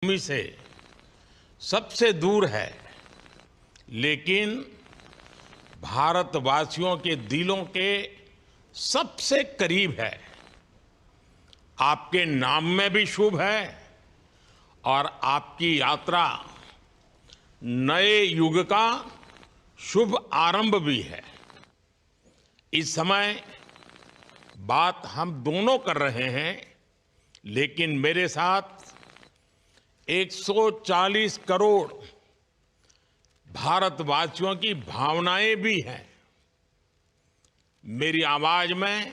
भूमि से सबसे दूर है, लेकिन भारतवासियों के दिलों के सबसे करीब है। आपके नाम में भी शुभ है और आपकी यात्रा नए युग का शुभ आरंभ भी है। इस समय बात हम दोनों कर रहे हैं, लेकिन मेरे साथ 140 करोड़ भारतवासियों की भावनाएं भी हैं। मेरी आवाज में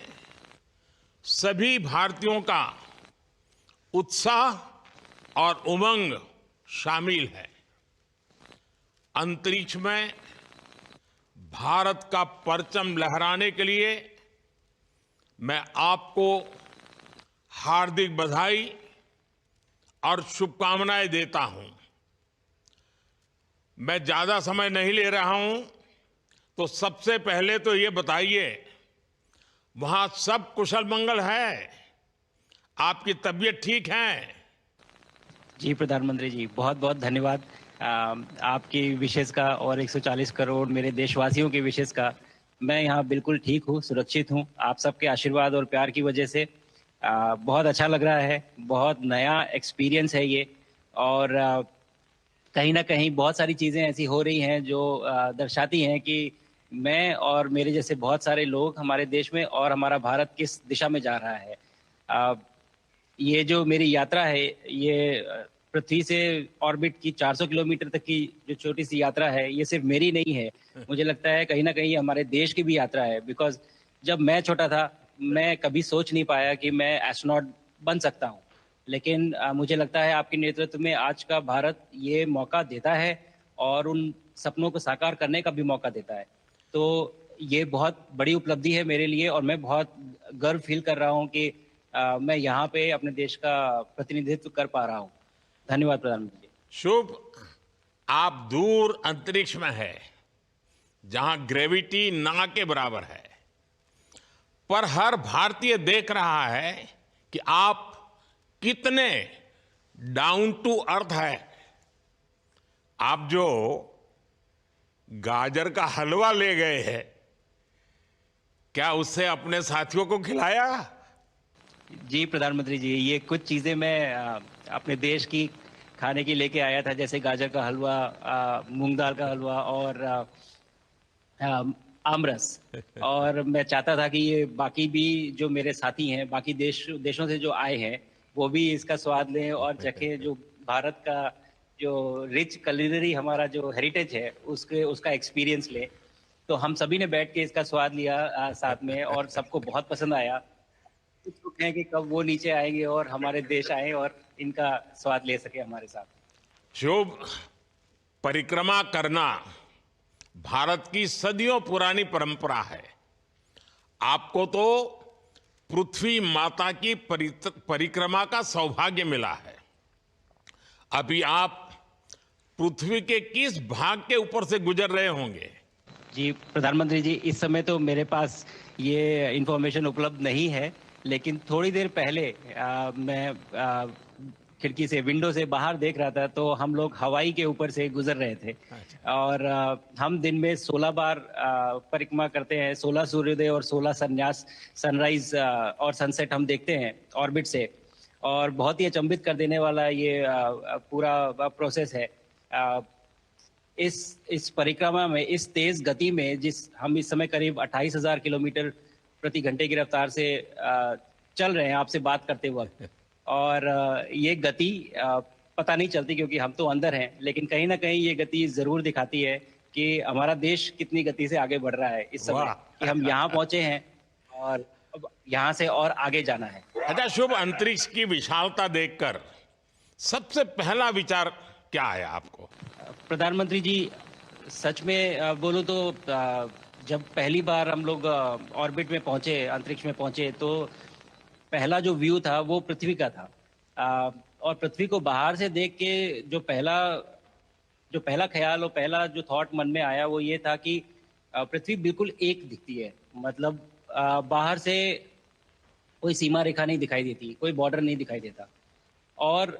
सभी भारतीयों का उत्साह और उमंग शामिल है। अंतरिक्ष में भारत का परचम लहराने के लिए मैं आपको हार्दिक बधाई और शुभकामनाएं देता हूं। मैं ज्यादा समय नहीं ले रहा हूं, तो सबसे पहले तो ये बताइए, वहां सब कुशल मंगल है? आपकी तबीयत ठीक है? जी प्रधानमंत्री जी, बहुत बहुत धन्यवाद आपकी विशेष का और 140 करोड़ मेरे देशवासियों की विशेष का। मैं यहाँ बिल्कुल ठीक हूँ, सुरक्षित हूँ। आप सबके आशीर्वाद और प्यार की वजह से बहुत अच्छा लग रहा है। बहुत नया एक्सपीरियंस है ये। और कहीं ना कहीं बहुत सारी चीज़ें ऐसी हो रही हैं जो दर्शाती हैं कि मैं और मेरे जैसे बहुत सारे लोग हमारे देश में और हमारा भारत किस दिशा में जा रहा है। ये जो मेरी यात्रा है, ये पृथ्वी से ऑर्बिट की 400 किलोमीटर तक की जो छोटी सी यात्रा है, ये सिर्फ मेरी नहीं है। मुझे लगता है कहीं ना कहीं हमारे देश की भी यात्रा है। बिकॉज जब मैं छोटा था, मैं कभी सोच नहीं पाया कि मैं एस्ट्रोनॉट बन सकता हूँ। लेकिन मुझे लगता है आपके नेतृत्व में आज का भारत ये मौका देता है और उन सपनों को साकार करने का भी मौका देता है। तो ये बहुत बड़ी उपलब्धि है मेरे लिए और मैं बहुत गर्व फील कर रहा हूँ कि मैं यहाँ पे अपने देश का प्रतिनिधित्व कर पा रहा हूँ। धन्यवाद प्रधानमंत्री जी। शुभ। आप दूर अंतरिक्ष में है, जहां ग्रेविटी ना के बराबर है, पर हर भारतीय देख रहा है कि आप कितने डाउन टू अर्थ है। आप जो गाजर का हलवा ले गए हैं, क्या उससे अपने साथियों को खिलाया? जी प्रधानमंत्री जी, ये कुछ चीज़ें मैं अपने देश की खाने की लेके आया था, जैसे गाजर का हलवा, मूंग दाल का हलवा और आमरस। और मैं चाहता था कि ये बाकी भी जो मेरे साथी हैं, बाकी देशों से जो आए हैं, वो भी इसका स्वाद लें और चखें। जो भारत का जो रिच culinary हमारा जो हेरिटेज है, उसके उसका एक्सपीरियंस लें। तो हम सभी ने बैठ के इसका स्वाद लिया साथ में, और सबको बहुत पसंद आया। उत्सुक हैं कि कब वो नीचे आएंगे और हमारे देश आए और इनका स्वाद ले सके हमारे साथ। शुभ। परिक्रमा करना भारत की सदियों पुरानी परंपरा है। आपको तो पृथ्वी माता की परिक्रमा का सौभाग्य मिला है। अभी आप पृथ्वी के किस भाग के ऊपर से गुजर रहे होंगे? जी प्रधानमंत्री जी, इस समय तो मेरे पास ये इंफॉर्मेशन उपलब्ध नहीं है, लेकिन थोड़ी देर पहले मैं खिड़की से, विंडो से बाहर देख रहा था, तो हम लोग हवाई के ऊपर से गुजर रहे थे। अच्छा। और हम दिन में 16 बार परिक्रमा करते हैं। 16 सूर्योदय और 16 संन्यास, सनराइज और सनसेट हम देखते हैं ऑर्बिट से। और बहुत ही अचंभित कर देने वाला ये पूरा प्रोसेस है। इस परिक्रमा में, इस तेज गति में, जिस हम इस समय करीब 28,000 किलोमीटर प्रति घंटे की रफ्तार से चल रहे हैं आपसे बात करते वक्त। और ये गति पता नहीं चलती क्योंकि हम तो अंदर हैं, लेकिन कहीं ना कहीं ये गति जरूर दिखाती है कि हमारा देश कितनी गति से आगे बढ़ रहा है इस समय, कि हम यहाँ वाह। पहुंचे हैं और अब यहाँ से और आगे जाना है। अच्छा शुभ, अंतरिक्ष की विशालता देखकर सबसे पहला विचार क्या आया आपको? प्रधानमंत्री जी, सच में बोलूं तो जब पहली बार हम लोग ऑर्बिट में पहुंचे, अंतरिक्ष में पहुंचे, तो पहला जो व्यू था वो पृथ्वी का था। और पृथ्वी को बाहर से देख के जो पहला ख्याल और पहला जो थॉट मन में आया वो ये था कि पृथ्वी बिल्कुल एक दिखती है। मतलब बाहर से कोई सीमा रेखा नहीं दिखाई देती, कोई बॉर्डर नहीं दिखाई देता। और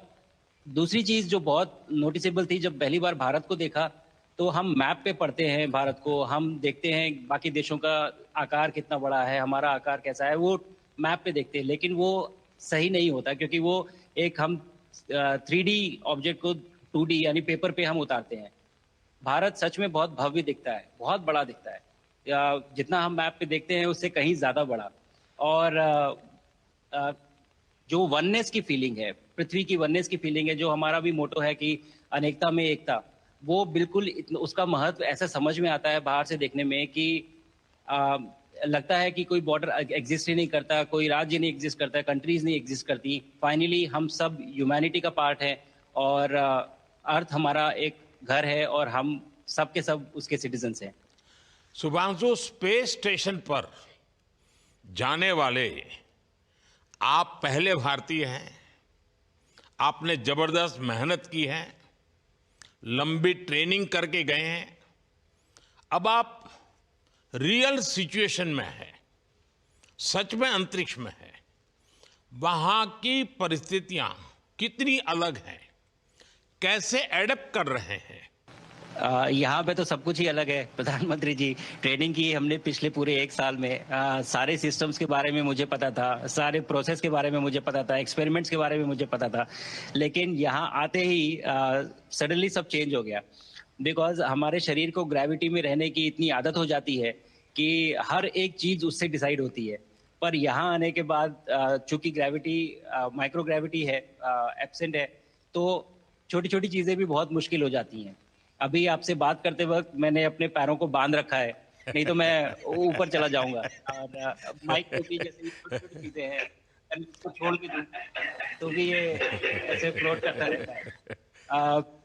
दूसरी चीज जो बहुत नोटिसेबल थी, जब पहली बार भारत को देखा तो हम मैप पे पढ़ते हैं भारत को, हम देखते हैं बाकी देशों का आकार कितना बड़ा है, हमारा आकार कैसा है, वो मैप पे देखते हैं, लेकिन वो सही नहीं होता क्योंकि वो एक हम 3D ऑब्जेक्ट को 2D यानी पेपर पे हम उतारते हैं। भारत सच में बहुत भव्य दिखता है, बहुत बड़ा दिखता है, जितना हम मैप पे देखते हैं उससे कहीं ज्यादा बड़ा। और अ, जो वननेस की फीलिंग है, पृथ्वी की वननेस की फीलिंग है, जो हमारा भी मोटो है कि अनेकता में एकता, वो बिल्कुल उसका महत्व ऐसा समझ में आता है बाहर से देखने में कि आ, लगता है कि कोई बॉर्डर एग्जिस्ट ही नहीं करता, कोई राज्य नहीं एग्जिस्ट करता, कंट्रीज नहीं एग्जिस्ट करती। फाइनली हम सब ह्यूमैनिटी का पार्ट है और अर्थ हमारा एक घर है और हम सब के सब उसके सिटीजन्स हैं। शुभांशु, स्पेस स्टेशन पर जाने वाले आप पहले भारतीय हैं। आपने जबरदस्त मेहनत की है, लंबी ट्रेनिंग करके गए हैं। अब आप रियल सिचुएशन में हैं, सच में अंतरिक्ष में हैं। वहां की परिस्थितियां कितनी अलग हैं, कैसे एडप्ट कर रहे हैं? यहाँ पे तो सब कुछ ही अलग है प्रधानमंत्री जी। ट्रेनिंग की हमने पिछले पूरे 1 साल में, सारे सिस्टम्स के बारे में मुझे पता था, सारे प्रोसेस के बारे में मुझे पता था, एक्सपेरिमेंट्स के बारे में मुझे पता था, लेकिन यहाँ आते ही सडनली सब चेंज हो गया। बिकॉज हमारे शरीर को ग्रेविटी में रहने की इतनी आदत हो जाती है कि हर एक चीज उससे डिसाइड होती है। पर यहाँ आने के बाद चूंकि ग्रेविटी माइक्रो ग्रेविटी है, एब्सेंट है, तो छोटी छोटी चीजें भी बहुत मुश्किल हो जाती हैं। अभी आपसे बात करते वक्त मैंने अपने पैरों को बांध रखा है, नहीं तो मैं ऊपर चला जाऊंगा। और माइक पे भी जैसे छोटी छोटी चीजें हैं, अगर इसको छोड़ भी दूं तो भी ये ऐसे फ्लोट करता रहता है।